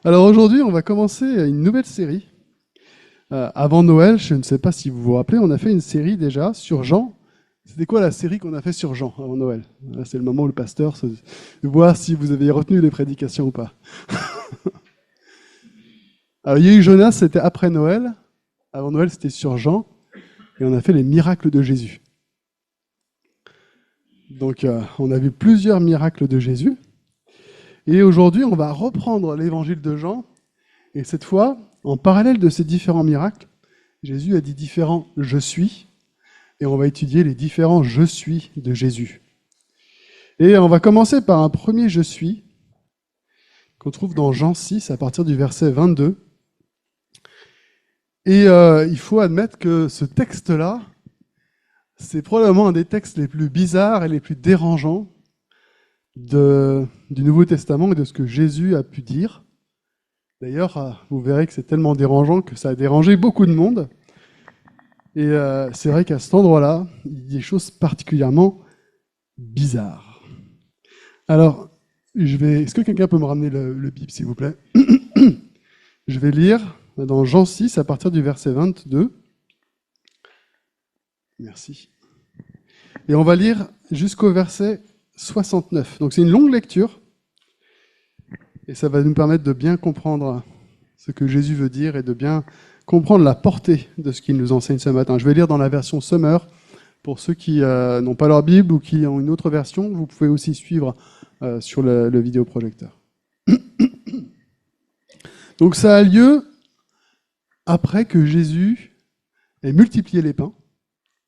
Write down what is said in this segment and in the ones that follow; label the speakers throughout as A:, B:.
A: Alors aujourd'hui, on va commencer une nouvelle série. Avant Noël, je ne sais pas si vous vous rappelez, on a fait une série déjà sur Jean. C'était quoi la série qu'on a fait sur Jean avant Noël? Là, c'est le moment où le pasteur se voit si vous avez retenu les prédications ou pas. Alors, il y a eu Jonas, c'était après Noël. Avant Noël, c'était sur Jean. Et on a fait les miracles de Jésus. Donc, on a vu plusieurs miracles de Jésus. Et aujourd'hui, on va reprendre l'évangile de Jean. Et cette fois, en parallèle de ces différents miracles, Jésus a dit différents « je suis ». Et on va étudier les différents « je suis » de Jésus. Et on va commencer par un premier « je suis » qu'on trouve dans Jean 6 à partir du verset 22. Et il faut admettre que ce texte-là, c'est probablement un des textes les plus bizarres et les plus dérangeants du Nouveau Testament et de ce que Jésus a pu dire. D'ailleurs, vous verrez que c'est tellement dérangeant que ça a dérangé beaucoup de monde. Et c'est vrai qu'à cet endroit-là, il y a des choses particulièrement bizarres. Alors, est-ce que quelqu'un peut me ramener le bip, s'il vous plaît? Je vais lire dans Jean 6, à partir du verset 22. Merci. Et on va lire jusqu'au verset 69. Donc c'est une longue lecture. Et ça va nous permettre de bien comprendre ce que Jésus veut dire et de bien comprendre la portée de ce qu'il nous enseigne ce matin. Je vais lire dans la version Summer. Pour ceux qui n'ont pas leur Bible ou qui ont une autre version, vous pouvez aussi suivre sur le vidéoprojecteur. Donc ça a lieu après que Jésus ait multiplié les pains.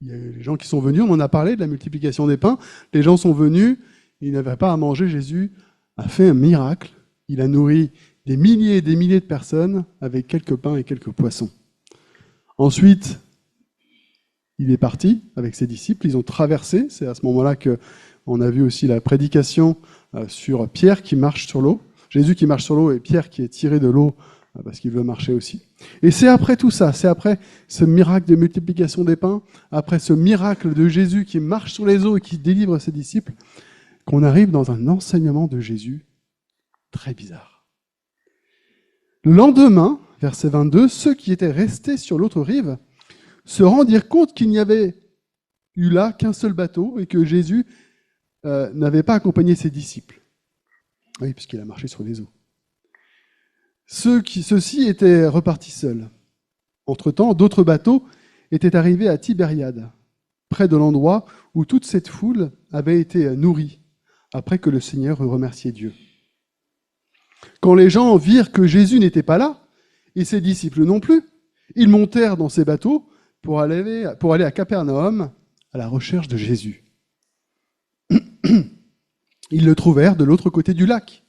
A: Il y a les gens qui sont venus, on en a parlé de la multiplication des pains. Les gens sont venus, ils n'avaient pas à manger. Jésus a fait un miracle. Il a nourri des milliers et des milliers de personnes avec quelques pains et quelques poissons. Ensuite, il est parti avec ses disciples, ils ont traversé. C'est à ce moment-là qu'on a vu aussi la prédication sur Pierre qui marche sur l'eau. Jésus qui marche sur l'eau et Pierre qui est tiré de l'eau parce qu'il veut marcher aussi. Et c'est après tout ça, c'est après ce miracle de multiplication des pains, après ce miracle de Jésus qui marche sur les eaux et qui délivre ses disciples, qu'on arrive dans un enseignement de Jésus très bizarre. Le lendemain, verset 22, ceux qui étaient restés sur l'autre rive se rendirent compte qu'il n'y avait eu là qu'un seul bateau et que Jésus n'avait pas accompagné ses disciples. Oui, puisqu'il a marché sur les eaux. Ceux-ci étaient repartis seuls. Entre-temps, d'autres bateaux étaient arrivés à Tibériade, près de l'endroit où toute cette foule avait été nourrie, après que le Seigneur eut remercié Dieu. Quand les gens virent que Jésus n'était pas là, et ses disciples non plus, ils montèrent dans ces bateaux pour aller à Capernaum à la recherche de Jésus. Ils le trouvèrent de l'autre côté du lac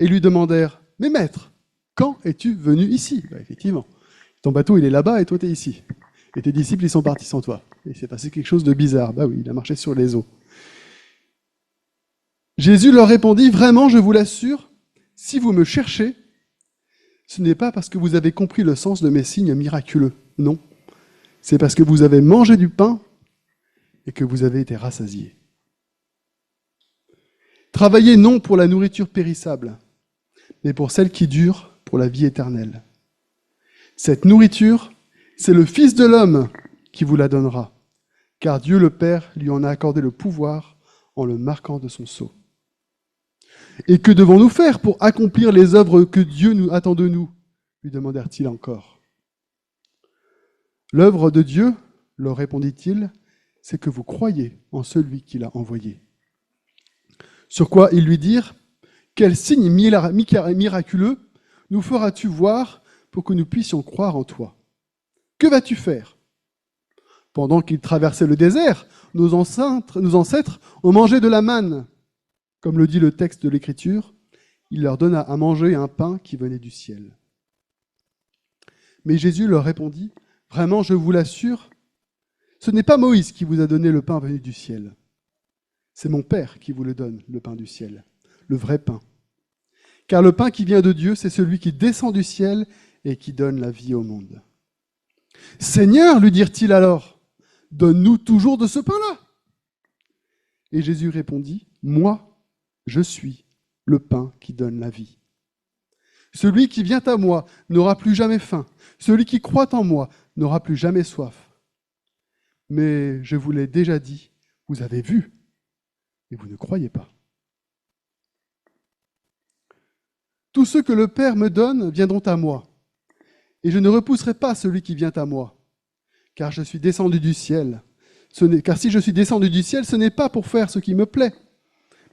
A: et lui demandèrent « Mais maître, quand es-tu venu ici ?» Effectivement, ton bateau il est là-bas et toi tu es ici. Et tes disciples ils sont partis sans toi. Et c'est passé quelque chose de bizarre. Oui, il a marché sur les eaux. Jésus leur répondit « Vraiment, je vous l'assure, si vous me cherchez, ce n'est pas parce que vous avez compris le sens de mes signes miraculeux. Non, c'est parce que vous avez mangé du pain et que vous avez été rassasiés. Travaillez non pour la nourriture périssable, mais pour celle qui dure pour la vie éternelle. Cette nourriture, c'est le Fils de l'homme qui vous la donnera, car Dieu le Père lui en a accordé le pouvoir en le marquant de son sceau. Et que devons-nous faire pour accomplir les œuvres que Dieu nous attend de nous ? Lui demandèrent-ils encore. L'œuvre de Dieu, leur répondit-il, c'est que vous croyez en celui qui l'a envoyé. Sur quoi ils lui dirent, quel signe miraculeux nous feras-tu voir pour que nous puissions croire en toi ? Que vas-tu faire ? Pendant qu'ils traversaient le désert, nos ancêtres ont mangé de la manne. Comme le dit le texte de l'Écriture, il leur donna à manger un pain qui venait du ciel. Mais Jésus leur répondit, « Vraiment, je vous l'assure, ce n'est pas Moïse qui vous a donné le pain venu du ciel. C'est mon Père qui vous le donne, le pain du ciel, le vrai pain. Car le pain qui vient de Dieu, c'est celui qui descend du ciel et qui donne la vie au monde. » « Seigneur, lui dirent-ils alors, donne-nous toujours de ce pain-là. » Et Jésus répondit, « Moi, je suis le pain qui donne la vie. Celui qui vient à moi n'aura plus jamais faim. Celui qui croit en moi n'aura plus jamais soif. Mais je vous l'ai déjà dit, vous avez vu, et vous ne croyez pas. Tous ceux que le Père me donne viendront à moi, et je ne repousserai pas celui qui vient à moi, car je suis descendu du ciel. Car si je suis descendu du ciel, ce n'est pas pour faire ce qui me plaît,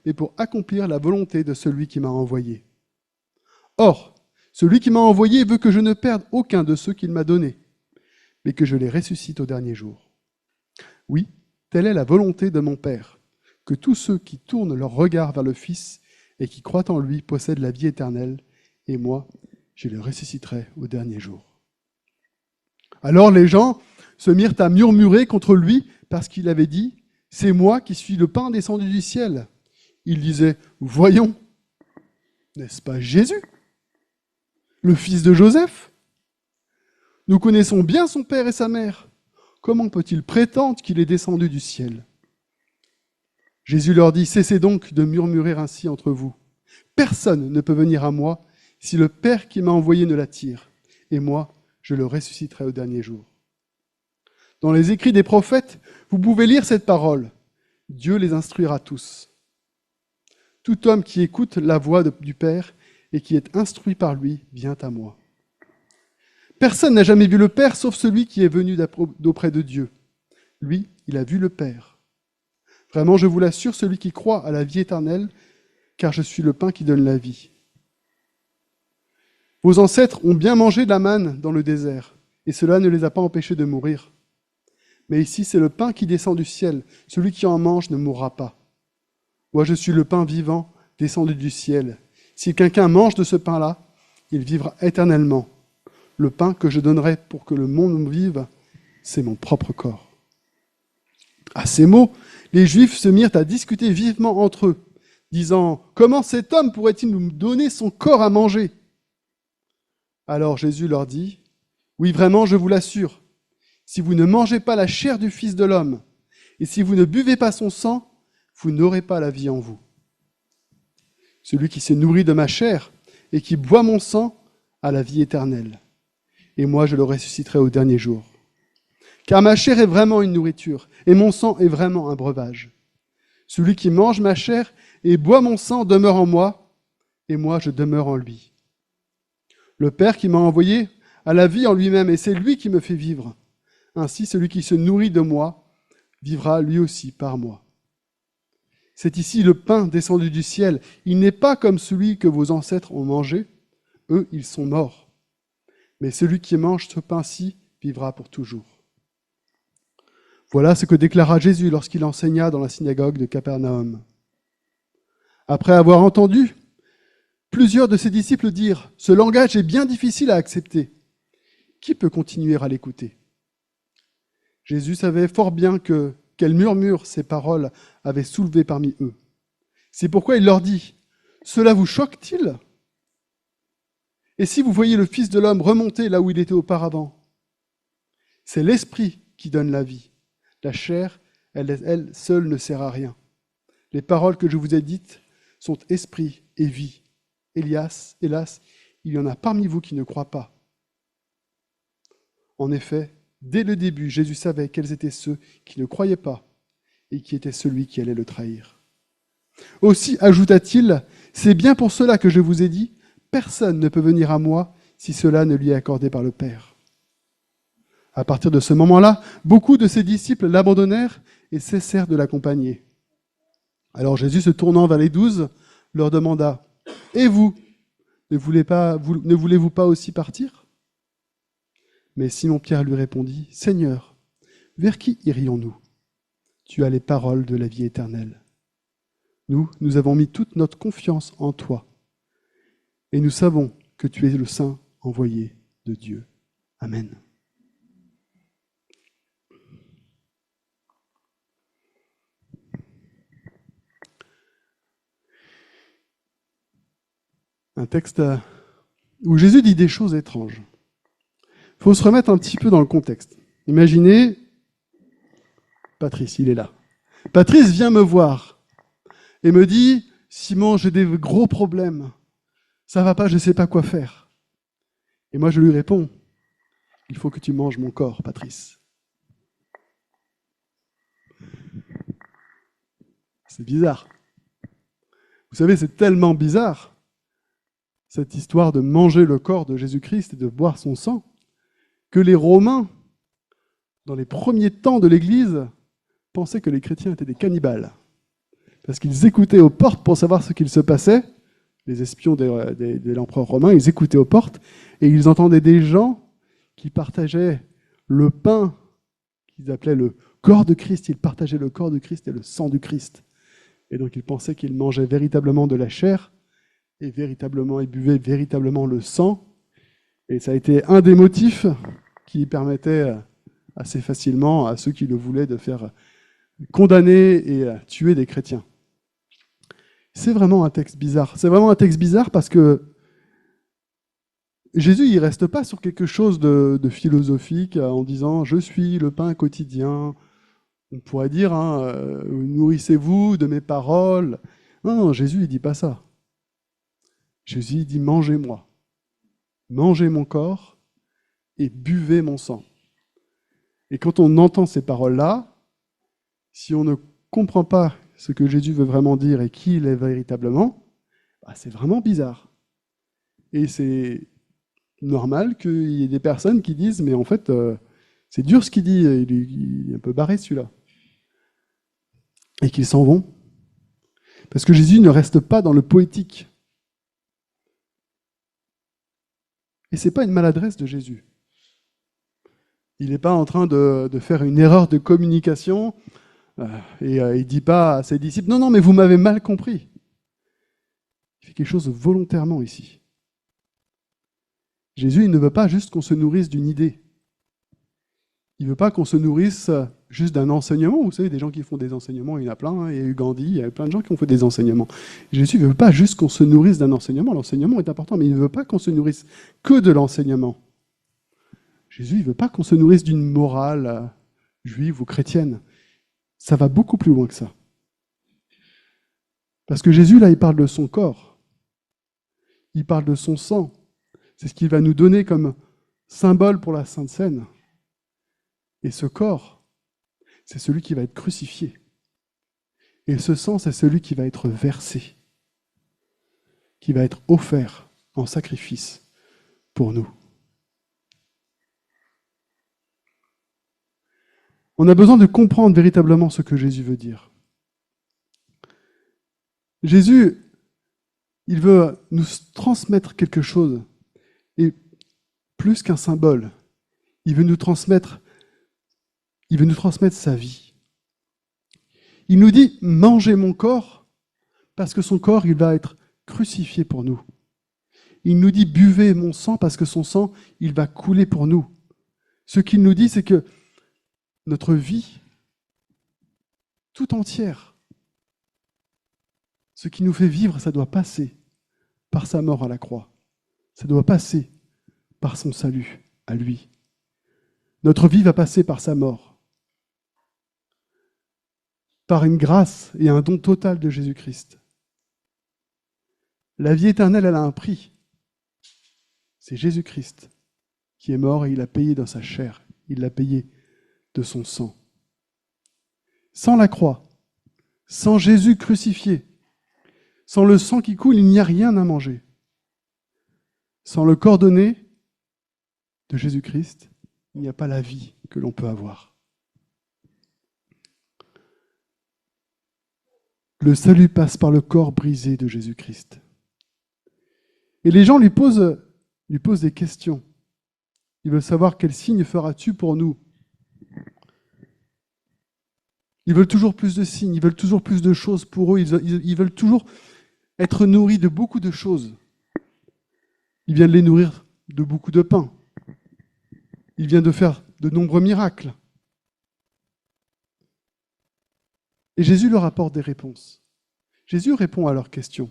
A: mais pour accomplir la volonté de celui qui m'a envoyé. Or, celui qui m'a envoyé veut que je ne perde aucun de ceux qu'il m'a donnés, mais que je les ressuscite au dernier jour. Oui, telle est la volonté de mon Père, que tous ceux qui tournent leur regard vers le Fils et qui croient en lui possèdent la vie éternelle, et moi, je les ressusciterai au dernier jour. Alors les gens se mirent à murmurer contre lui parce qu'il avait dit « C'est moi qui suis le pain descendu du ciel ». Ils disaient « Voyons, n'est-ce pas Jésus, le fils de Joseph? Nous connaissons bien son père et sa mère. Comment peut-il prétendre qu'il est descendu du ciel ?» Jésus leur dit « Cessez donc de murmurer ainsi entre vous. Personne ne peut venir à moi si le Père qui m'a envoyé ne l'attire, et moi, je le ressusciterai au dernier jour. » Dans les écrits des prophètes, vous pouvez lire cette parole. Dieu les instruira tous. Tout homme qui écoute la voix du Père et qui est instruit par lui vient à moi. Personne n'a jamais vu le Père sauf celui qui est venu d'auprès de Dieu. Lui, il a vu le Père. Vraiment, je vous l'assure, celui qui croit à la vie éternelle, car je suis le pain qui donne la vie. Vos ancêtres ont bien mangé de la manne dans le désert, et cela ne les a pas empêchés de mourir. Mais ici, c'est le pain qui descend du ciel. Celui qui en mange ne mourra pas. Moi, je suis le pain vivant, descendu du ciel. Si quelqu'un mange de ce pain-là, il vivra éternellement. Le pain que je donnerai pour que le monde vive, c'est mon propre corps. À ces mots, les Juifs se mirent à discuter vivement entre eux, disant « Comment cet homme pourrait-il nous donner son corps à manger ?» Alors Jésus leur dit « Oui, vraiment, je vous l'assure, si vous ne mangez pas la chair du Fils de l'homme, et si vous ne buvez pas son sang, vous n'aurez pas la vie en vous. Celui qui se nourrit de ma chair et qui boit mon sang a la vie éternelle, et moi je le ressusciterai au dernier jour. Car ma chair est vraiment une nourriture, et mon sang est vraiment un breuvage. Celui qui mange ma chair et boit mon sang demeure en moi, et moi je demeure en lui. Le Père qui m'a envoyé a la vie en lui-même, et c'est lui qui me fait vivre. Ainsi, celui qui se nourrit de moi vivra lui aussi par moi. C'est ici le pain descendu du ciel. Il n'est pas comme celui que vos ancêtres ont mangé. Eux, ils sont morts. Mais celui qui mange ce pain-ci vivra pour toujours. Voilà ce que déclara Jésus lorsqu'il enseigna dans la synagogue de Capernaum. Après avoir entendu, plusieurs de ses disciples dirent « Ce langage est bien difficile à accepter. Qui peut continuer à l'écouter ?» Jésus savait fort bien quel murmure ces paroles avaient soulevé parmi eux. C'est pourquoi il leur dit « Cela vous choque-t-il ? Et si vous voyez le Fils de l'homme remonter là où il était auparavant ? C'est l'Esprit qui donne la vie. La chair, elle seule ne sert à rien. Les paroles que je vous ai dites sont esprit et vie. Hélas, il y en a parmi vous qui ne croient pas. » En effet, dès le début, Jésus savait quels étaient ceux qui ne croyaient pas et qui était celui qui allait le trahir. Aussi, ajouta-t-il, c'est bien pour cela que je vous ai dit, personne ne peut venir à moi si cela ne lui est accordé par le Père. À partir de ce moment-là, beaucoup de ses disciples l'abandonnèrent et cessèrent de l'accompagner. Alors Jésus, se tournant vers les 12, leur demanda, « Et vous, ne voulez-vous pas aussi partir ?» Mais Simon-Pierre lui répondit, « Seigneur, vers qui irions-nous ? Tu as les paroles de la vie éternelle. Nous avons mis toute notre confiance en toi, et nous savons que tu es le Saint envoyé de Dieu. Amen. » Un texte où Jésus dit des choses étranges. Il faut se remettre un petit peu dans le contexte. Imaginez, Patrice, il est là. Patrice vient me voir et me dit « Simon, j'ai des gros problèmes. Ça va pas, je ne sais pas quoi faire. Et moi, je lui réponds, il faut que tu manges mon corps, Patrice. C'est bizarre. Vous savez, c'est tellement bizarre, cette histoire de manger le corps de Jésus-Christ et de boire son sang, que les Romains, dans les premiers temps de l'Église, pensaient que les chrétiens étaient des cannibales. Parce qu'ils écoutaient aux portes pour savoir ce qu'il se passait. Les espions de l'empereur romain, ils écoutaient aux portes et ils entendaient des gens qui partageaient le pain qu'ils appelaient le corps de Christ. Ils partageaient le corps de Christ et le sang du Christ. Et donc ils pensaient qu'ils mangeaient véritablement de la chair et véritablement, ils buvaient véritablement le sang. Et ça a été un des motifs qui permettait assez facilement à ceux qui le voulaient de faire condamner et tuer des chrétiens. C'est vraiment un texte bizarre. C'est vraiment un texte bizarre parce que Jésus, il ne reste pas sur quelque chose de philosophique en disant « je suis le pain quotidien ». On pourrait dire « nourrissez-vous de mes paroles ». Non, Jésus, il ne dit pas ça. Jésus, il dit « mangez-moi, mangez mon corps et buvez mon sang ». Et quand on entend ces paroles-là, si on ne comprend pas ce que Jésus veut vraiment dire et qui il est véritablement, bah c'est vraiment bizarre. Et c'est normal qu'il y ait des personnes qui disent « mais en fait, c'est dur ce qu'il dit, il est un peu barré celui-là ». Et qu'ils s'en vont. Parce que Jésus ne reste pas dans le poétique. Et ce n'est pas une maladresse de Jésus. Il n'est pas en train de faire une erreur de communication et il ne dit pas à ses disciples « non, non, mais vous m'avez mal compris ». Il fait quelque chose volontairement ici. Jésus, il ne veut pas juste qu'on se nourrisse d'une idée. Il ne veut pas qu'on se nourrisse juste d'un enseignement. Vous savez, des gens qui font des enseignements, il y en a plein. Hein. Il y a eu Gandhi, il y a plein de gens qui ont fait des enseignements. Jésus ne veut pas juste qu'on se nourrisse d'un enseignement. L'enseignement est important, mais il ne veut pas qu'on se nourrisse que de l'enseignement. Jésus ne veut pas qu'on se nourrisse d'une morale juive ou chrétienne. Ça va beaucoup plus loin que ça. Parce que Jésus, là, il parle de son corps. Il parle de son sang. C'est ce qu'il va nous donner comme symbole pour la Sainte Seine. Et ce corps, c'est celui qui va être crucifié. Et ce sang, c'est celui qui va être versé, qui va être offert en sacrifice pour nous. On a besoin de comprendre véritablement ce que Jésus veut dire. Jésus, il veut nous transmettre quelque chose, et plus qu'un symbole, il veut nous transmettre sa vie. Il nous dit « mangez mon corps » parce que son corps, il va être crucifié pour nous. Il nous dit « buvez mon sang » parce que son sang, il va couler pour nous. Ce qu'il nous dit, c'est que notre vie tout entière, ce qui nous fait vivre, ça doit passer par sa mort à la croix. Ça doit passer par son salut à lui. Notre vie va passer par sa mort. Par une grâce et un don total de Jésus-Christ. La vie éternelle, elle a un prix. C'est Jésus-Christ qui est mort et il a payé dans sa chair. Il l'a payé de son sang. Sans la croix, sans Jésus crucifié, sans le sang qui coule, il n'y a rien à manger. Sans le corps donné de Jésus-Christ, il n'y a pas la vie que l'on peut avoir. Le salut passe par le corps brisé de Jésus-Christ. Et les gens lui posent des questions. Ils veulent savoir quel signe feras-tu pour nous ? Ils veulent toujours plus de signes, ils veulent toujours plus de choses pour eux, ils veulent toujours être nourris de beaucoup de choses. Il vient de les nourrir de beaucoup de pain. Il vient de faire de nombreux miracles. Et Jésus leur apporte des réponses. Jésus répond à leurs questions.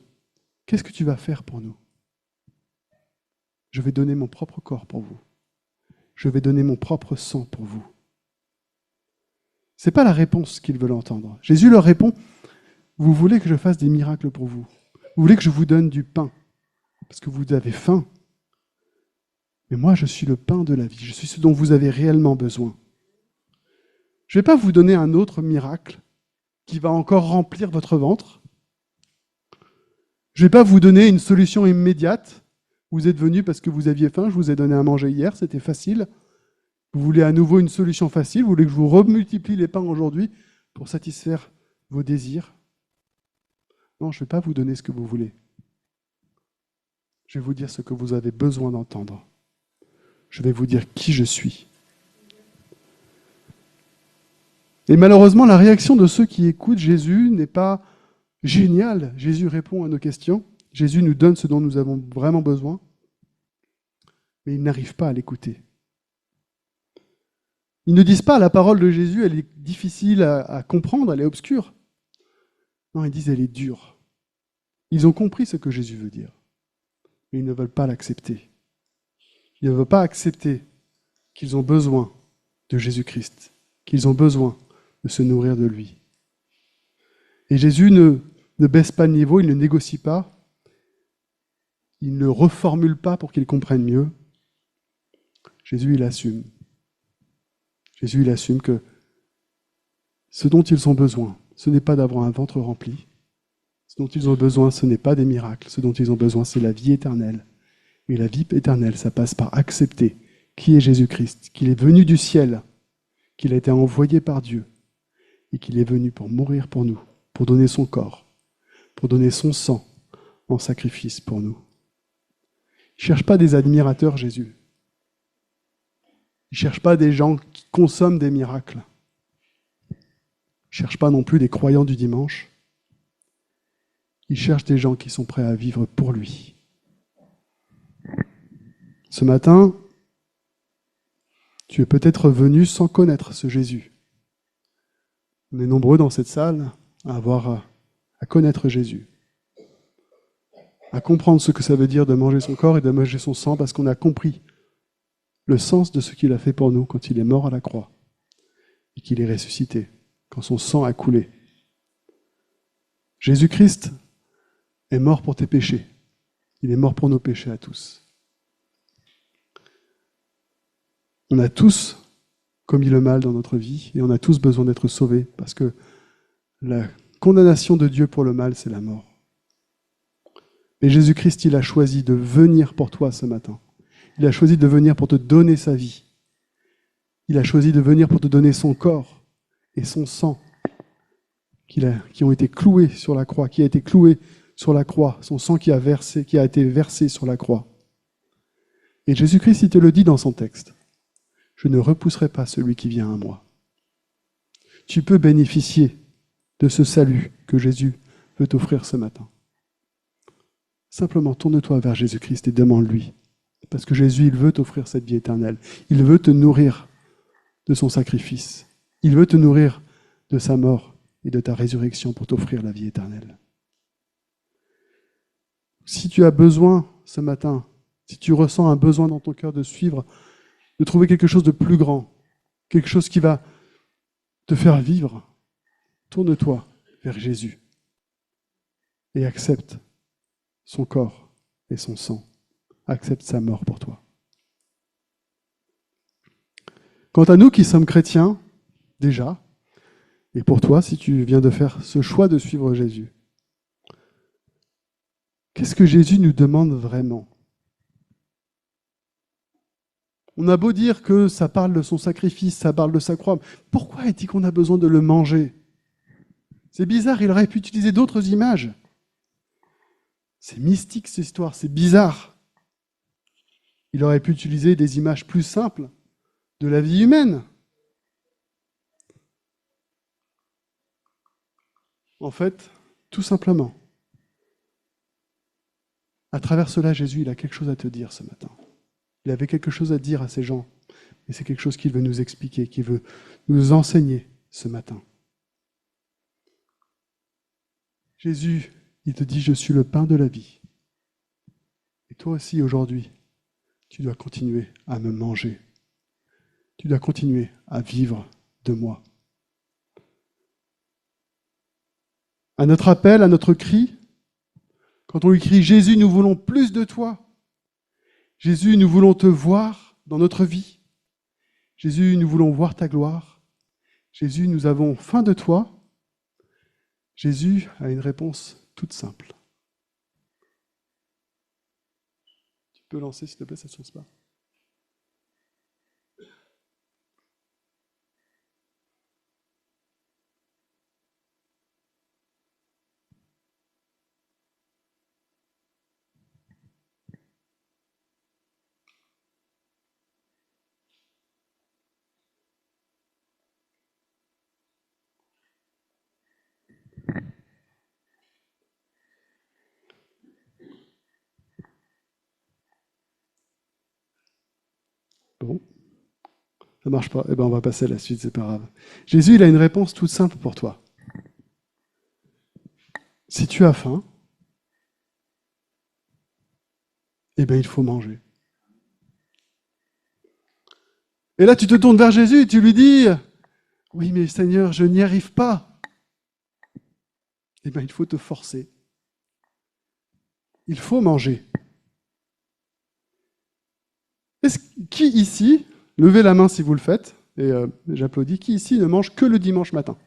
A: Qu'est-ce que tu vas faire pour nous ? Je vais donner mon propre corps pour vous. Je vais donner mon propre sang pour vous. Ce n'est pas la réponse qu'ils veulent entendre. Jésus leur répond, vous voulez que je fasse des miracles pour vous ? Vous voulez que je vous donne du pain ? parce que vous avez faim. Mais moi, je suis le pain de la vie. Je suis ce dont vous avez réellement besoin. Je ne vais pas vous donner un autre miracle qui va encore remplir votre ventre. Je ne vais pas vous donner une solution immédiate. Vous êtes venu parce que vous aviez faim, je vous ai donné à manger hier, c'était facile. Vous voulez à nouveau une solution facile, vous voulez que je vous remultiplie les pains aujourd'hui pour satisfaire vos désirs. Non, je ne vais pas vous donner ce que vous voulez. Je vais vous dire ce que vous avez besoin d'entendre. Je vais vous dire qui je suis. Et malheureusement, la réaction de ceux qui écoutent Jésus n'est pas géniale. Jésus répond à nos questions. Jésus nous donne ce dont nous avons vraiment besoin. Mais ils n'arrivent pas à l'écouter. Ils ne disent pas la parole de Jésus, elle est difficile à comprendre, elle est obscure. Non, ils disent elle est dure. Ils ont compris ce que Jésus veut dire. Mais ils ne veulent pas l'accepter. Ils ne veulent pas accepter qu'ils ont besoin de Jésus-Christ, qu'ils ont besoin de se nourrir de lui. Et Jésus ne baisse pas le niveau, il ne négocie pas, il ne reformule pas pour qu'ils comprennent mieux. Jésus, il assume. Jésus, il assume que ce dont ils ont besoin, ce n'est pas d'avoir un ventre rempli. Ce dont ils ont besoin, ce n'est pas des miracles. Ce dont ils ont besoin, c'est la vie éternelle. Et la vie éternelle, ça passe par accepter qui est Jésus-Christ, qu'il est venu du ciel, qu'il a été envoyé par Dieu, et qu'il est venu pour mourir pour nous, pour donner son corps, pour donner son sang en sacrifice pour nous. Il ne cherche pas des admirateurs, Jésus. Il ne cherche pas des gens qui consomment des miracles. Il ne cherche pas non plus des croyants du dimanche. Il cherche des gens qui sont prêts à vivre pour lui. Ce matin, tu es peut-être venu sans connaître ce Jésus. On est nombreux dans cette salle à connaître Jésus, à comprendre ce que ça veut dire de manger son corps et de manger son sang, parce qu'on a compris le sens de ce qu'il a fait pour nous quand il est mort à la croix et qu'il est ressuscité, quand son sang a coulé. Jésus-Christ est mort pour tes péchés. Il est mort pour nos péchés à tous. On a tous commis le mal dans notre vie et on a tous besoin d'être sauvés parce que la condamnation de Dieu pour le mal, c'est la mort. Mais Jésus-Christ, il a choisi de venir pour toi ce matin. Il a choisi de venir pour te donner sa vie. Il a choisi de venir pour te donner son corps et son sang qui ont été cloués sur la croix, qui a été cloué sur la croix, son sang qui a été versé sur la croix. Et Jésus-Christ, il te le dit dans son texte. Je ne repousserai pas celui qui vient à moi. Tu peux bénéficier de ce salut que Jésus veut t'offrir ce matin. Simplement, tourne-toi vers Jésus-Christ et demande-lui. Parce que Jésus, il veut t'offrir cette vie éternelle. Il veut te nourrir de son sacrifice. Il veut te nourrir de sa mort et de ta résurrection pour t'offrir la vie éternelle. Si tu as besoin ce matin, si tu ressens un besoin dans ton cœur de suivre, de trouver quelque chose de plus grand, quelque chose qui va te faire vivre, tourne-toi vers Jésus et accepte son corps et son sang. Accepte sa mort pour toi. Quant à nous qui sommes chrétiens, déjà, et pour toi, si tu viens de faire ce choix de suivre Jésus, qu'est-ce que Jésus nous demande vraiment ? On a beau dire que ça parle de son sacrifice, ça parle de sa croix. Pourquoi est-il qu'on a besoin de le manger ? C'est bizarre, il aurait pu utiliser d'autres images. C'est mystique cette histoire, c'est bizarre. Il aurait pu utiliser des images plus simples de la vie humaine. En fait, tout simplement, à travers cela, Jésus, il a quelque chose à te dire ce matin. Il avait quelque chose à dire à ces gens. Et c'est quelque chose qu'il veut nous expliquer, qu'il veut nous enseigner ce matin. Jésus, il te dit, je suis le pain de la vie. Et toi aussi, aujourd'hui, tu dois continuer à me manger. Tu dois continuer à vivre de moi. À notre appel, à notre cri, Quand on lui crie « Jésus, nous voulons plus de toi ». Jésus, nous voulons te voir dans notre vie. Jésus, nous voulons voir ta gloire. Jésus, nous avons faim de toi. Jésus a une réponse toute simple. Tu peux lancer, s'il te plaît, ça ne se pas. Bon, ça marche pas. Eh ben, on va passer à la suite, c'est pas grave. Jésus, il a une réponse toute simple pour toi. Si tu as faim, eh bien, il faut manger. Et là, tu te tournes vers Jésus et tu lui dis « Oui, mais Seigneur, je n'y arrive pas. » Eh bien, il faut te forcer. Il faut manger. Qui ici, levez la main si vous le faites, et j'applaudis, qui ici ne mange que le dimanche matin?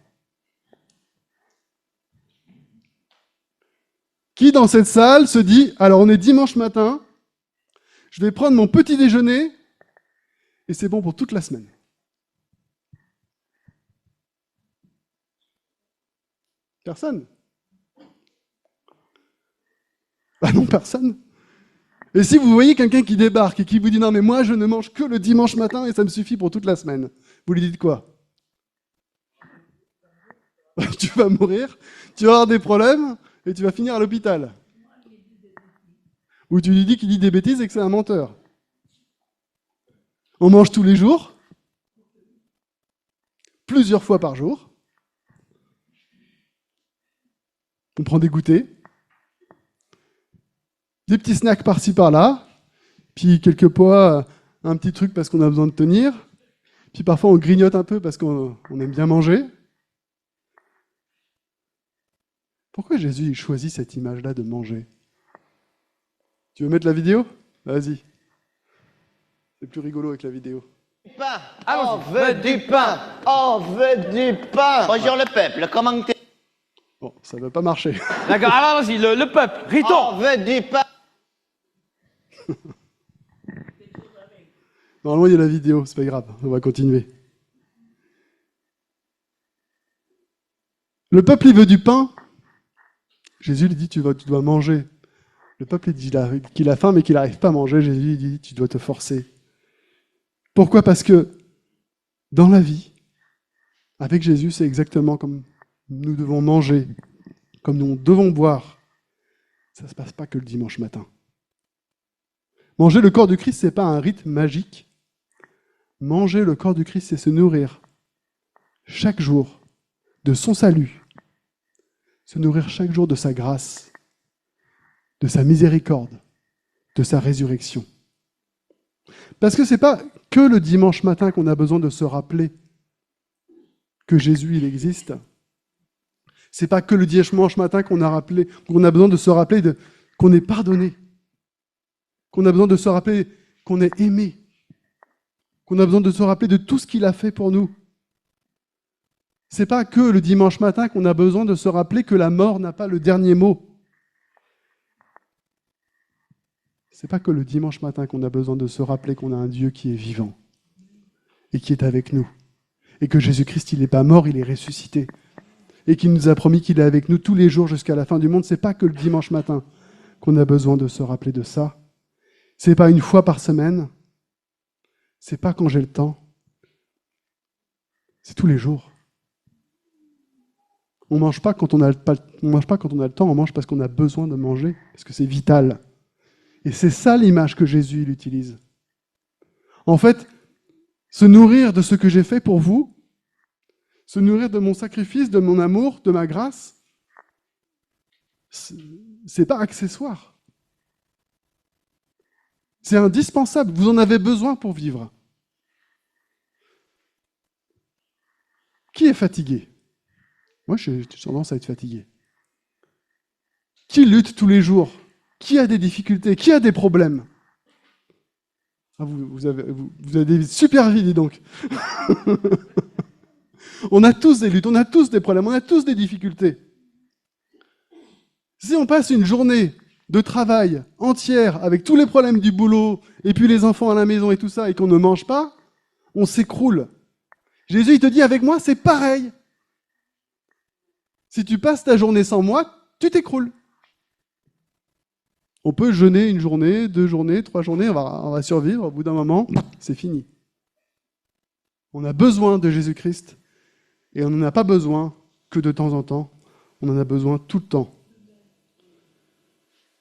A: Qui dans cette salle se dit, alors on est dimanche matin, je vais prendre mon petit déjeuner, et c'est bon pour toute la semaine? Personne? Ah non, personne. Et si vous voyez quelqu'un qui débarque et qui vous dit « Non, mais moi, je ne mange que le dimanche matin et ça me suffit pour toute la semaine », vous lui dites quoi? Tu vas mourir, tu vas avoir des problèmes et tu vas finir à l'hôpital. Ou tu lui dis qu'il dit des bêtises et que c'est un menteur. On mange tous les jours, plusieurs fois par jour. On prend des goûters, des petits snacks par-ci par-là, puis quelquefois un petit truc parce qu'on a besoin de tenir, puis parfois on grignote un peu parce qu'on aime bien manger. Pourquoi Jésus choisit cette image-là de manger? Tu veux mettre la vidéo? Vas-y. C'est plus rigolo avec la vidéo.
B: Pain. On veut du pain. On veut du pain. Bonjour le peuple, comment t'es?
A: Bon, ça ne va pas marcher.
C: D'accord, alors vas-y, le peuple, Riton.
B: On veut du pain.
A: Normalement, il y a la vidéo, c'est pas grave, on va continuer. Le peuple, il veut du pain. Jésus lui dit, tu dois manger. Le peuple, il dit qu'il a faim, mais qu'il n'arrive pas à manger. Jésus lui dit, tu dois te forcer. Pourquoi? Parce que dans la vie, avec Jésus, c'est exactement comme nous devons manger, comme nous devons boire. Ça ne se passe pas que le dimanche matin. Manger le corps du Christ, ce n'est pas un rite magique. Manger le corps du Christ, c'est se nourrir chaque jour de son salut, se nourrir chaque jour de sa grâce, de sa miséricorde, de sa résurrection. Parce que ce n'est pas que le dimanche matin qu'on a besoin de se rappeler que Jésus, il existe. Ce n'est pas que le dimanche matin qu'on a besoin de se rappeler qu'on est pardonné, qu'on a besoin de se rappeler qu'on est aimé, qu'on a besoin de se rappeler de tout ce qu'il a fait pour nous. Ce n'est pas que le dimanche matin qu'on a besoin de se rappeler que la mort n'a pas le dernier mot. Ce n'est pas que le dimanche matin qu'on a besoin de se rappeler qu'on a un Dieu qui est vivant et qui est avec nous. Et que Jésus-Christ, il n'est pas mort, il est ressuscité. Et qu'il nous a promis qu'il est avec nous tous les jours jusqu'à la fin du monde. Ce n'est pas que le dimanche matin qu'on a besoin de se rappeler de ça. Ce n'est pas une fois par semaine. Ce n'est pas quand j'ai le temps. C'est tous les jours. On ne mange pas quand on a le temps, on mange parce qu'on a besoin de manger, parce que c'est vital. Et c'est ça l'image que Jésus il utilise. En fait, se nourrir de ce que j'ai fait pour vous, se nourrir de mon sacrifice, de mon amour, de ma grâce, c'est pas accessoire. C'est indispensable. Vous en avez besoin pour vivre. Qui est fatigué? Moi, j'ai tendance à être fatigué. Qui lutte tous les jours? Qui a des difficultés? Qui a des problèmes? Ah, vous avez des super vies, dis donc. On a tous des luttes, on a tous des problèmes, on a tous des difficultés. Si on passe une journée de travail entière avec tous les problèmes du boulot, et puis les enfants à la maison et tout ça, et qu'on ne mange pas, on s'écroule. Jésus, il te dit, avec moi, c'est pareil. Si tu passes ta journée sans moi, tu t'écroules. On peut jeûner une journée, 2 journées, 3 journées, on va survivre, au bout d'un moment, c'est fini. On a besoin de Jésus-Christ, et on n'en a pas besoin que de temps en temps, on en a besoin tout le temps.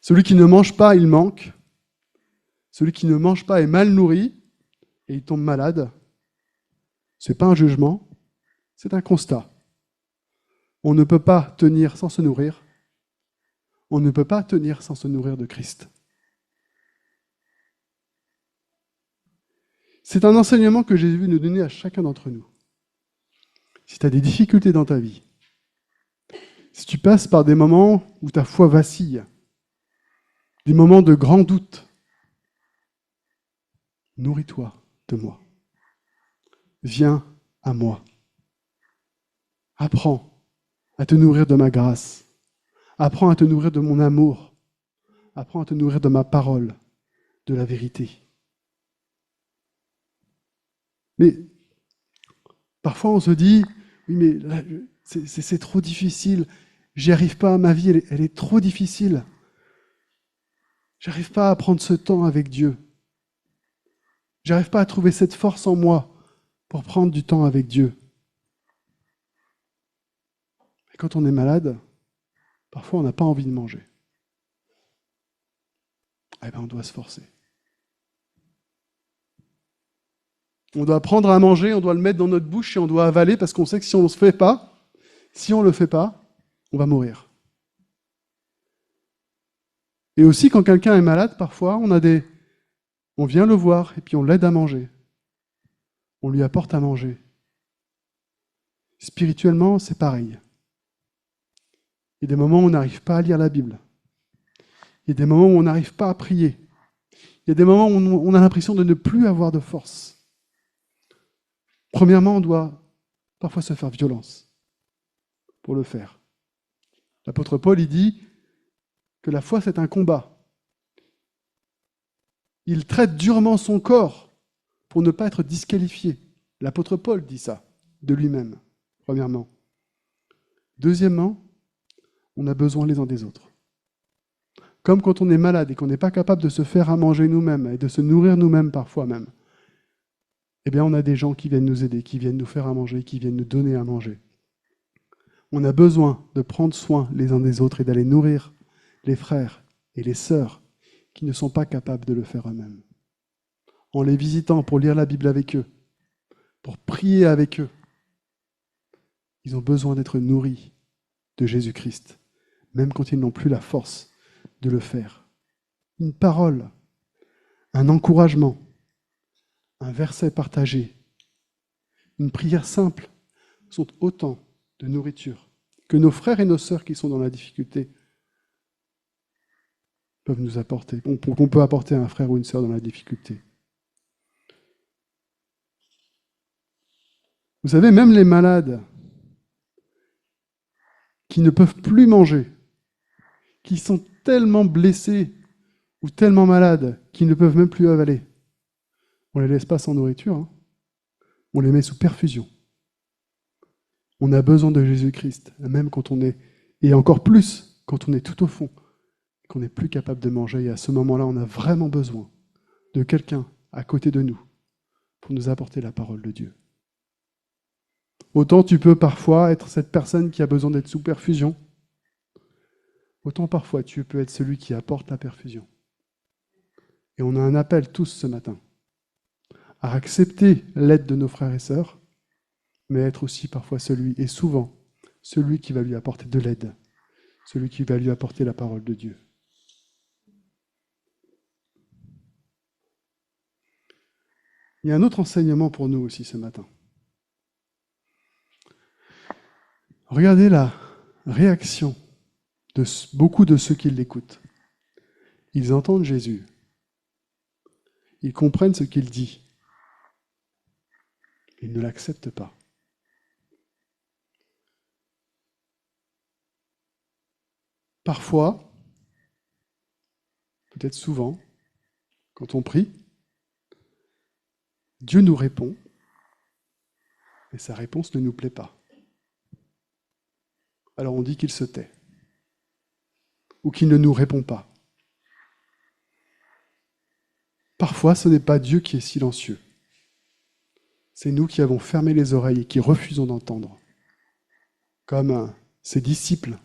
A: Celui qui ne mange pas, il manque. Celui qui ne mange pas est mal nourri, et il tombe malade. Ce n'est pas un jugement, c'est un constat. On ne peut pas tenir sans se nourrir. On ne peut pas tenir sans se nourrir de Christ. C'est un enseignement que Jésus veut nous donner à chacun d'entre nous. Si tu as des difficultés dans ta vie, si tu passes par des moments où ta foi vacille, des moments de grand doute, nourris-toi de moi. Viens à moi. Apprends à te nourrir de ma grâce. Apprends à te nourrir de mon amour. Apprends à te nourrir de ma parole, de la vérité. Mais parfois on se dit, oui mais là, c'est trop difficile, j'y arrive pas, ma vie elle est trop difficile. J'arrive pas à prendre ce temps avec Dieu. J'arrive pas à trouver cette force en moi pour prendre du temps avec Dieu. Et quand on est malade, parfois on n'a pas envie de manger. Eh bien, on doit se forcer. On doit prendre à manger, on doit le mettre dans notre bouche et on doit avaler parce qu'on sait que si on ne le fait pas, on va mourir. Et aussi, quand quelqu'un est malade, parfois, on vient le voir et puis on l'aide à manger. On lui apporte à manger. Spirituellement, c'est pareil. Il y a des moments où on n'arrive pas à lire la Bible. Il y a des moments où on n'arrive pas à prier. Il y a des moments où on a l'impression de ne plus avoir de force. Premièrement, on doit parfois se faire violence pour le faire. L'apôtre Paul, il dit que la foi, c'est un combat. Il traite durement son corps pour ne pas être disqualifié. L'apôtre Paul dit ça de lui-même, premièrement. Deuxièmement, on a besoin les uns des autres. Comme quand on est malade et qu'on n'est pas capable de se faire à manger nous-mêmes et de se nourrir nous-mêmes parfois même, eh bien on a des gens qui viennent nous aider, qui viennent nous faire à manger, qui viennent nous donner à manger. On a besoin de prendre soin les uns des autres et d'aller nourrir les frères et les sœurs qui ne sont pas capables de le faire eux-mêmes. En les visitant pour lire la Bible avec eux, pour prier avec eux, ils ont besoin d'être nourris de Jésus-Christ, même quand ils n'ont plus la force de le faire. Une parole, un encouragement, un verset partagé, une prière simple sont autant de nourriture que nos frères et nos sœurs qui sont dans la difficulté peuvent nous apporter, qu'on peut apporter à un frère ou une sœur dans la difficulté. Vous savez, même les malades qui ne peuvent plus manger, qui sont tellement blessés ou tellement malades qu'ils ne peuvent même plus avaler, on ne les laisse pas sans nourriture, hein. On les met sous perfusion. On a besoin de Jésus-Christ, même quand on est, et encore plus quand on est tout au fond, qu'on n'est plus capable de manger. Et à ce moment-là, on a vraiment besoin de quelqu'un à côté de nous pour nous apporter la parole de Dieu. Autant tu peux parfois être cette personne qui a besoin d'être sous perfusion, autant parfois tu peux être celui qui apporte la perfusion. Et on a un appel tous ce matin à accepter l'aide de nos frères et sœurs, mais être aussi parfois celui, et souvent, celui qui va lui apporter de l'aide, celui qui va lui apporter la parole de Dieu. Il y a un autre enseignement pour nous aussi ce matin. Regardez la réaction de beaucoup de ceux qui l'écoutent. Ils entendent Jésus. Ils comprennent ce qu'il dit. Ils ne l'acceptent pas. Parfois, peut-être souvent, quand on prie, Dieu nous répond, et sa réponse ne nous plaît pas. Alors on dit qu'il se tait, ou qu'il ne nous répond pas. Parfois, ce n'est pas Dieu qui est silencieux. C'est nous qui avons fermé les oreilles et qui refusons d'entendre. Comme ses disciples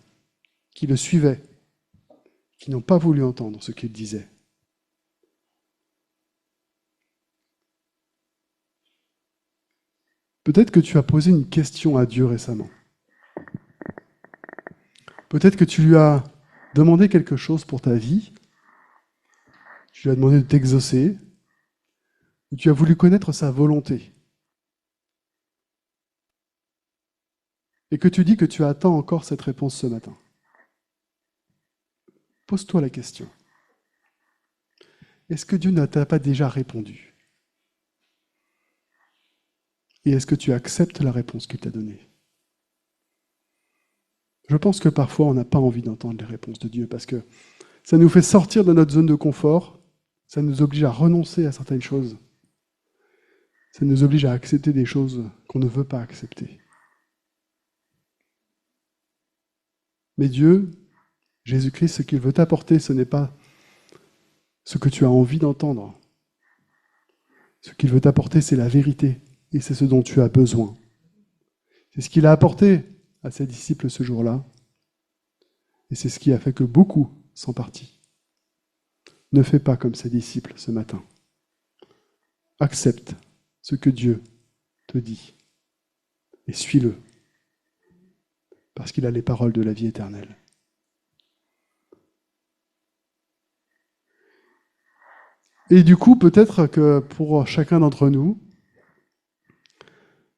A: qui le suivaient, qui n'ont pas voulu entendre ce qu'il disait. Peut-être que tu as posé une question à Dieu récemment. Peut-être que tu lui as demandé quelque chose pour ta vie. Tu lui as demandé de t'exaucer. Ou tu as voulu connaître sa volonté. Et que tu dis que tu attends encore cette réponse ce matin. Pose-toi la question. Est-ce que Dieu ne t'a pas déjà répondu ? Et est-ce que tu acceptes la réponse qu'il t'a donnée ? Je pense que parfois on n'a pas envie d'entendre les réponses de Dieu parce que ça nous fait sortir de notre zone de confort, ça nous oblige à renoncer à certaines choses, ça nous oblige à accepter des choses qu'on ne veut pas accepter. Mais Dieu, Jésus-Christ, ce qu'il veut t'apporter, ce n'est pas ce que tu as envie d'entendre. Ce qu'il veut t'apporter, c'est la vérité, et c'est ce dont tu as besoin. C'est ce qu'il a apporté à ses disciples ce jour-là, et c'est ce qui a fait que beaucoup sont partis. Ne fais pas comme ses disciples ce matin. Accepte ce que Dieu te dit, et suis-le, parce qu'il a les paroles de la vie éternelle. Et du coup, peut-être que pour chacun d'entre nous,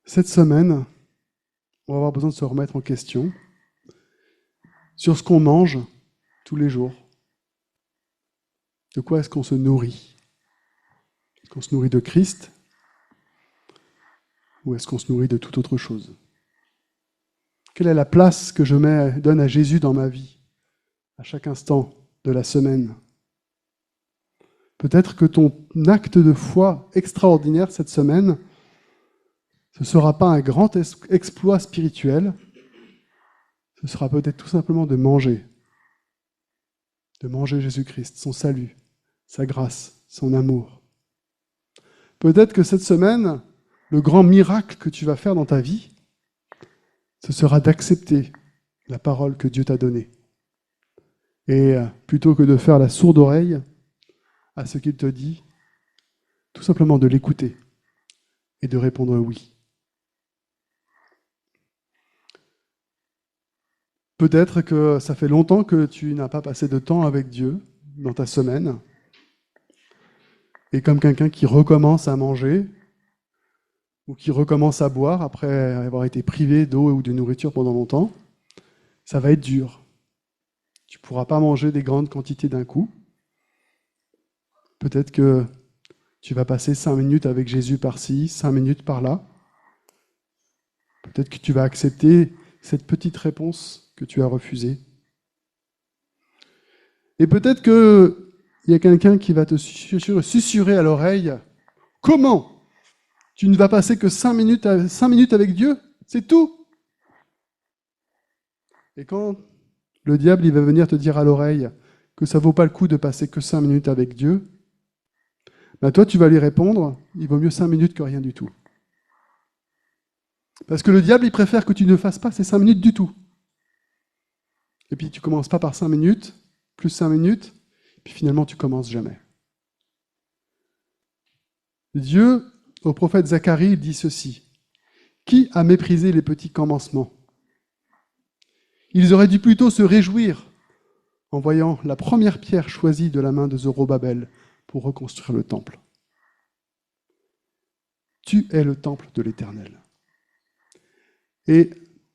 A: cette semaine, on va avoir besoin de se remettre en question sur ce qu'on mange tous les jours. De quoi est-ce qu'on se nourrit ? Est-ce qu'on se nourrit de Christ ? Ou est-ce qu'on se nourrit de toute autre chose ? Quelle est la place que je donne à Jésus dans ma vie, à chaque instant de la semaine ? Peut-être que ton acte de foi extraordinaire cette semaine, ce ne sera pas un grand exploit spirituel, ce sera peut-être tout simplement de manger Jésus-Christ, son salut, sa grâce, son amour. Peut-être que cette semaine, le grand miracle que tu vas faire dans ta vie, ce sera d'accepter la parole que Dieu t'a donnée. Et plutôt que de faire la sourde oreille à ce qu'il te dit, tout simplement de l'écouter et de répondre oui. Peut-être que ça fait longtemps que tu n'as pas passé de temps avec Dieu dans ta semaine. Et comme quelqu'un qui recommence à manger ou qui recommence à boire après avoir été privé d'eau ou de nourriture pendant longtemps, ça va être dur. Tu ne pourras pas manger des grandes quantités d'un coup. Peut-être que tu vas passer 5 minutes avec Jésus par-ci, 5 minutes par-là. Peut-être que tu vas accepter cette petite réponse que tu as refusée. Et peut-être qu'il y a quelqu'un qui va te susurrer à l'oreille « Comment ? Tu ne vas passer que 5 minutes avec Dieu ? C'est tout !» Et quand le diable il va venir te dire à l'oreille que ça ne vaut pas le coup de passer que 5 minutes avec Dieu, ben toi tu vas lui répondre « Il vaut mieux 5 minutes que rien du tout ». Parce que le diable, il préfère que tu ne fasses pas ces 5 minutes du tout. Et puis tu ne commences pas par 5 minutes, plus 5 minutes, puis finalement tu ne commences jamais. Dieu, au prophète Zacharie, dit ceci. « Qui a méprisé les petits commencements ? Ils auraient dû plutôt se réjouir en voyant la première pierre choisie de la main de Zorobabel pour reconstruire le temple. Tu es le temple de l'Éternel. Et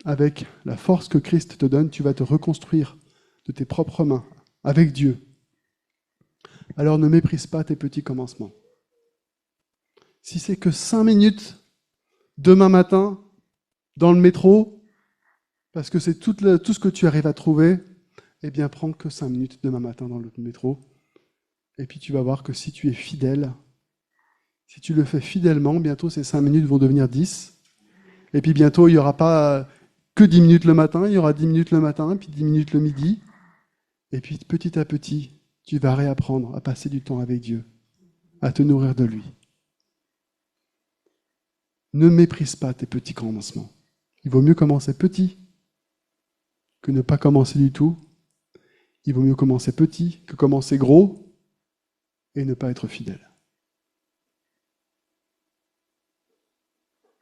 A: avec la force que Christ te donne, tu vas te reconstruire de tes propres mains, avec Dieu, alors ne méprise pas tes petits commencements. Si c'est que 5 minutes demain matin, dans le métro, parce que c'est tout ce que tu arrives à trouver, eh bien prends que 5 minutes demain matin dans le métro. Et puis tu vas voir que si tu es fidèle, si tu le fais fidèlement, bientôt ces 5 minutes vont devenir 10. Et puis bientôt, il n'y aura pas que 10 minutes le matin, il y aura 10 minutes le matin, puis 10 minutes le midi. Et puis petit à petit, tu vas réapprendre à passer du temps avec Dieu, à te nourrir de lui. Ne méprise pas tes petits commencements. Il vaut mieux commencer petit que ne pas commencer du tout. Il vaut mieux commencer petit que commencer gros et ne pas être fidèle.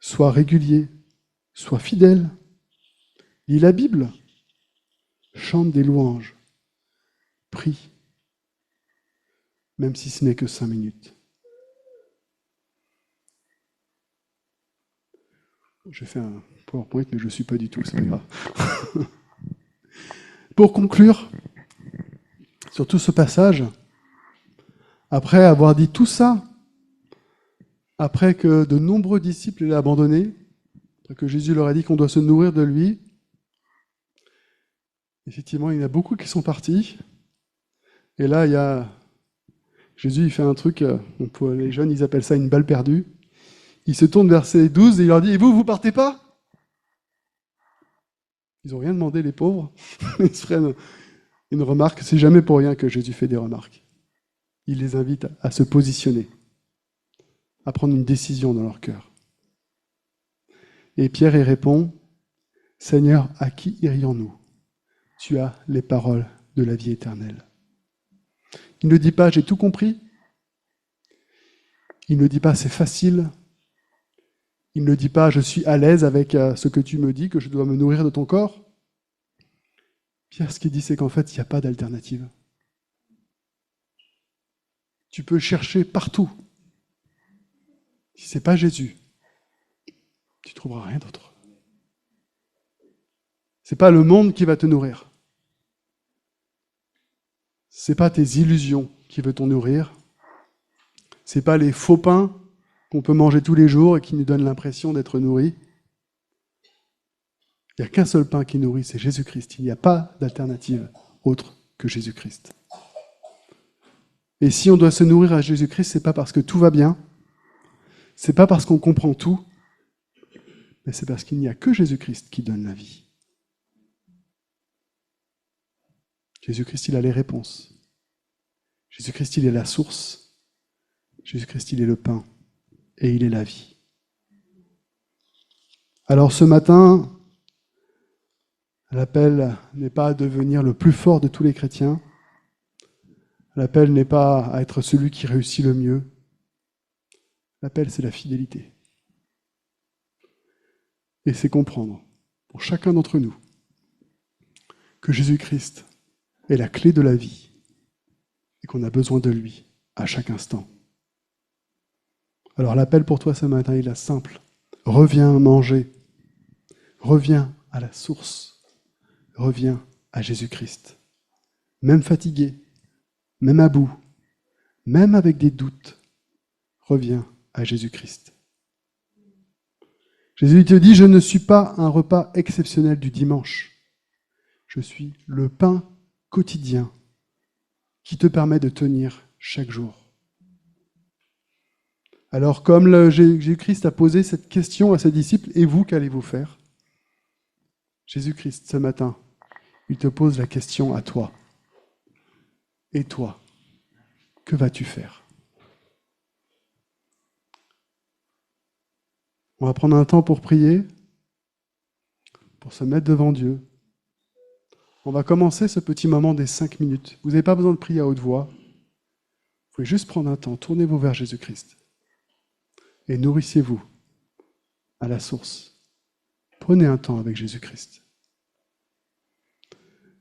A: Sois régulier, sois fidèle. Lis la Bible, chante des louanges, prie, même si ce n'est que 5 minutes. J'ai fait un PowerPoint, mais je ne suis pas du tout, c'est pas grave. Pour conclure, sur tout ce passage, après avoir dit tout ça, après que de nombreux disciples l'aient abandonné, après que Jésus leur a dit qu'on doit se nourrir de lui, effectivement, il y en a beaucoup qui sont partis. Et là, Jésus, il fait un truc, pour les jeunes, ils appellent ça une balle perdue. Il se tourne vers ses 12 et il leur dit « Et vous partez pas ?» Ils n'ont rien demandé, les pauvres. Ils se prennent une remarque. C'est jamais pour rien que Jésus fait des remarques. Il les invite à se positionner, à prendre une décision dans leur cœur. Et Pierre y répond « Seigneur, à qui irions-nous ? Tu as les paroles de la vie éternelle. » Il ne dit pas « j'ai tout compris ». Il ne dit pas « c'est facile ». Il ne dit pas « je suis à l'aise avec ce que tu me dis, que je dois me nourrir de ton corps ». Pierre, ce qu'il dit, c'est qu'en fait, il n'y a pas d'alternative. Tu peux chercher partout. Si ce n'est pas Jésus, tu ne trouveras rien d'autre. Ce n'est pas le monde qui va te nourrir. Ce n'est pas tes illusions qui veulent te nourrir. Ce n'est pas les faux pains qu'on peut manger tous les jours et qui nous donnent l'impression d'être nourris. Il n'y a qu'un seul pain qui nourrit, c'est Jésus-Christ. Il n'y a pas d'alternative autre que Jésus-Christ. Et si on doit se nourrir à Jésus-Christ, ce n'est pas parce que tout va bien, ce n'est pas parce qu'on comprend tout, mais c'est parce qu'il n'y a que Jésus-Christ qui donne la vie. Jésus-Christ, il a les réponses. Jésus-Christ, il est la source. Jésus-Christ, il est le pain. Et il est la vie. Alors ce matin, l'appel n'est pas à devenir le plus fort de tous les chrétiens. L'appel n'est pas à être celui qui réussit le mieux. L'appel, c'est la fidélité. Et c'est comprendre, pour chacun d'entre nous, que Jésus-Christ est la clé de la vie et qu'on a besoin de lui à chaque instant. Alors l'appel pour toi ce matin, il est simple. Reviens manger. Reviens à la source. Reviens à Jésus-Christ. Même fatigué, même à bout, même avec des doutes, reviens à Jésus-Christ. Jésus te dit, je ne suis pas un repas exceptionnel du dimanche. Je suis le pain quotidien qui te permet de tenir chaque jour. Alors, comme Jésus-Christ a posé cette question à ses disciples, et vous, qu'allez-vous faire ? Jésus-Christ, ce matin, il te pose la question à toi. Et toi, que vas-tu faire ? On va prendre un temps pour prier, pour se mettre devant Dieu. On va commencer ce petit moment des 5 minutes. Vous n'avez pas besoin de prier à haute voix. Vous pouvez juste prendre un temps, tournez-vous vers Jésus-Christ. Et nourrissez-vous à la source. Prenez un temps avec Jésus-Christ.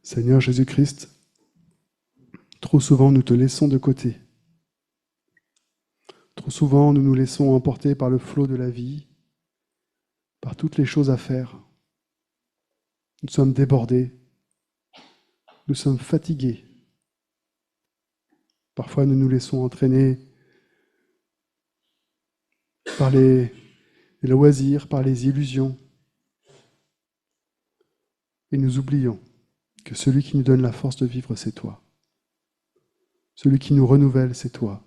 A: Seigneur Jésus-Christ, trop souvent nous te laissons de côté. Trop souvent nous nous laissons emporter par le flot de la vie, par toutes les choses à faire. Nous sommes débordés. nous sommes fatigués. Parfois, nous nous laissons entraîner par les loisirs, par les illusions. Et nous oublions que celui qui nous donne la force de vivre, c'est toi. Celui qui nous renouvelle, c'est toi.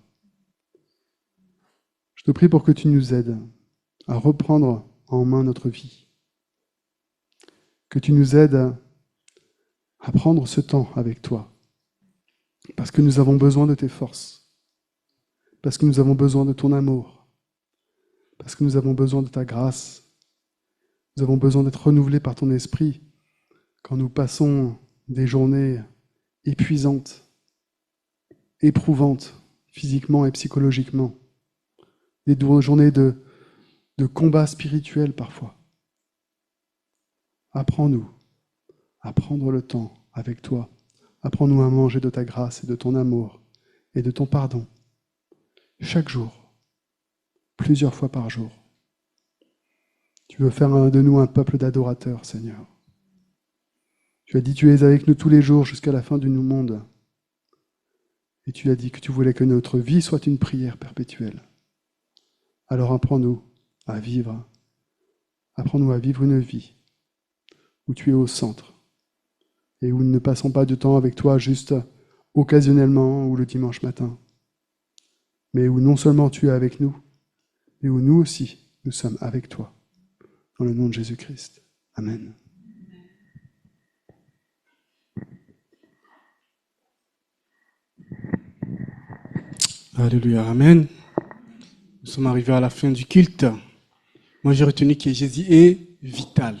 A: Je te prie pour que tu nous aides à reprendre en main notre vie. Que tu nous aides à prendre ce temps avec toi. Parce que nous avons besoin de tes forces. Parce que nous avons besoin de ton amour. Parce que nous avons besoin de ta grâce. Nous avons besoin d'être renouvelés par ton esprit quand nous passons des journées épuisantes, éprouvantes, physiquement et psychologiquement. Des journées de combat spirituel parfois. Apprends-nous à prendre le temps avec toi. Apprends-nous à manger de ta grâce et de ton amour et de ton pardon. Chaque jour, plusieurs fois par jour. Tu veux faire de nous un peuple d'adorateurs, Seigneur. Tu as dit, tu es avec nous tous les jours jusqu'à la fin du monde. Et tu as dit que tu voulais que notre vie soit une prière perpétuelle. Alors apprends-nous à vivre. Apprends-nous à vivre une vie où tu es au centre et où nous ne passons pas du temps avec toi juste occasionnellement ou le dimanche matin, mais où non seulement tu es avec nous, mais où nous aussi, nous sommes avec toi. Dans le nom de Jésus-Christ. Amen.
D: Alléluia, amen. Nous sommes arrivés à la fin du culte. Moi, j'ai retenu que Jésus est vital.